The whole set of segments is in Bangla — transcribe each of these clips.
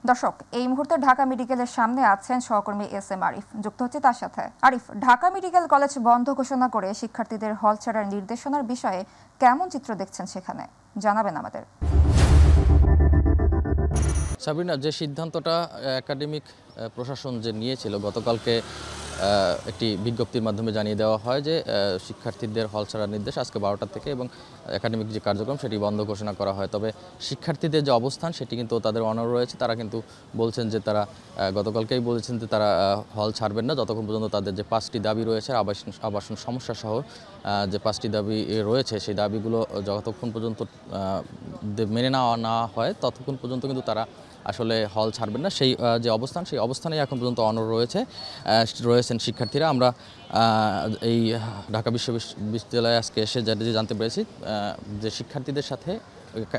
দর্শক, এই মুহূর্তে ঢাকা মেডিকেলের সামনে আছেন সহকর্মী এস.এম. আরিফ। যুক্ত হচ্ছে তার সাথে। আরিফ, ঢাকা মেডিকেল কলেজ বন্ধ ঘোষণা করে শিক্ষার্থীদের হল ছাড়ার নির্দেশনার বিষয়ে কেমন চিত্র দেখছেন সেখানে, জানাবেন আমাদের। সাবিনা, যে সিদ্ধান্তটা একাডেমিক প্রশাসন যে নিয়েছিল গতকালকে একটি বিজ্ঞপ্তির মাধ্যমে জানিয়ে দেওয়া হয় যে শিক্ষার্থীদের হল ছাড়ার নির্দেশ আজকে 12টা থেকে এবং একাডেমিক যে কার্যক্রম সেটি বন্ধ ঘোষণা করা হয়। তবে শিক্ষার্থীদের যে অবস্থান সেটি কিন্তু তাদের অনড় রয়েছে। তারা কিন্তু বলছেন যে তারা গতকালকেই বলেছেন যে তারা হল ছাড়বেন না যতক্ষণ পর্যন্ত তাদের যে 5টি দাবি রয়েছে, আবাসন সমস্যা সহ যে 5টি দাবি রয়েছে সেই দাবিগুলো যতক্ষণ পর্যন্ত মেনে নেওয়া না হয় ততক্ষণ পর্যন্ত কিন্তু তারা আসলে হল ছাড়বেন না। সেই যে অবস্থান সেই অবস্থানে এখন পর্যন্ত অনড় রয়েছেন শিক্ষার্থীরা। আমরা এই ঢাকা বিশ্ববিদ্যালয়ে আজকে এসে যেটা জানতে পেরেছি যে শিক্ষার্থীদের সাথে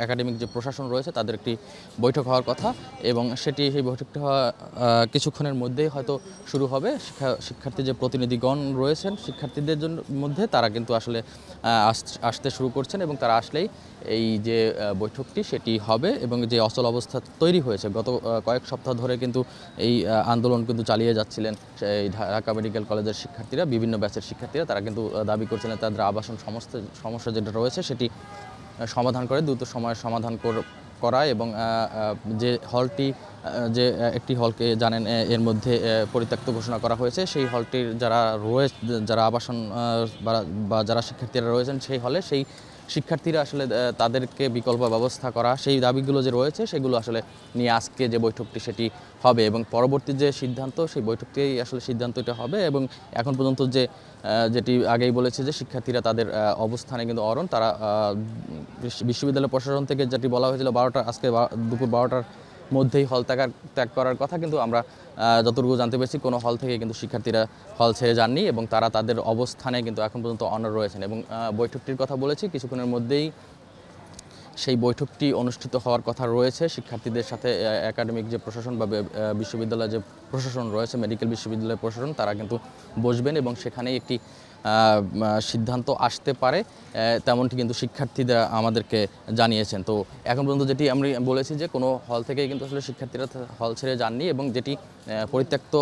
একাডেমিক যে প্রশাসন রয়েছে তাদের একটি বৈঠক হওয়ার কথা এবং সেই বৈঠকটা কিছুক্ষণের মধ্যেই হয়তো শুরু হবে। শিক্ষার্থী যে প্রতিনিধিগণ রয়েছেন শিক্ষার্থীদের মধ্যে তারা কিন্তু আসলে আসতে শুরু করছেন এবং তারা আসলেই এই যে বৈঠকটি সেটি হবে এবং যে অচল অবস্থা তৈরি হয়েছে গত কয়েক সপ্তাহ ধরে কিন্তু এই আন্দোলন কিন্তু চালিয়ে যাচ্ছিলেন এই ঢাকা মেডিকেল কলেজের শিক্ষার্থীরা, বিভিন্ন ব্যাচের শিক্ষার্থীরা। তারা কিন্তু দাবি করছিলেন তাদের আবাসন সমস্যা যেটা রয়েছে সেটি সমাধান করে দ্রুত সময়ের সমাধান করা এবং যে হলটি যে একটি হলকে জানেন এর মধ্যে পরিত্যক্ত ঘোষণা করা হয়েছে, সেই হলটির যারা আবাসন বা যারা শিক্ষার্থীরা রয়েছেন সেই হলে সেই শিক্ষার্থীরা আসলে তাদেরকে বিকল্প ব্যবস্থা করা সেই দাবিগুলো যে রয়েছে সেগুলো আসলে নিয়ে আজকে যে বৈঠকটি সেটি হবে এবং পরবর্তী যে সিদ্ধান্ত সেই বৈঠকটিই আসলে সিদ্ধান্তটা হবে। এবং এখন পর্যন্ত যেটি আগেই বলেছে যে শিক্ষার্থীরা তাদের অবস্থানে কিন্তু অড়ন। তারা বিশ্ববিদ্যালয় প্রশাসন থেকে যেটি বলা হয়েছিল আজকে দুপুর 12টার মধ্যেই হল ত্যাগ করার কথা, কিন্তু আমরা যতটুকু জানতে পেরেছি কোনো হল থেকে কিন্তু শিক্ষার্থীরা হল ছেড়ে যাননি এবং তারা তাদের অবস্থানে কিন্তু এখন পর্যন্ত অনড় রয়েছেন। এবং বৈঠকটির কথা বলেছি, কিছুক্ষণের মধ্যেই সেই বৈঠকটি অনুষ্ঠিত হওয়ার কথা রয়েছে শিক্ষার্থীদের সাথে। একাডেমিক যে প্রশাসন বা বিশ্ববিদ্যালয়ের যে প্রশাসন রয়েছে, মেডিকেল বিশ্ববিদ্যালয়ের প্রশাসন, তারা কিন্তু বসবেন এবং সেখানেই একটি সিদ্ধান্ত আসতে পারে তেমনটি কিন্তু শিক্ষার্থীরা আমাদেরকে জানিয়েছেন। তো এখন পর্যন্ত যেটি আমরা বলেছি যে কোনো হল থেকেই কিন্তু আসলে শিক্ষার্থীরা হল ছেড়ে যাননি এবং যেটি পরিত্যক্ত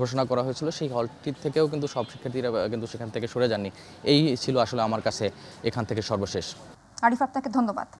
ঘোষণা করা হয়েছিল সেই হলটির থেকেও কিন্তু সব শিক্ষার্থীরা কিন্তু সেখান থেকে সরে যাননি। এই ছিল আসলে আমার কাছে এখান থেকে সর্বশেষ। আরিফ, আপনাকে ধন্যবাদ।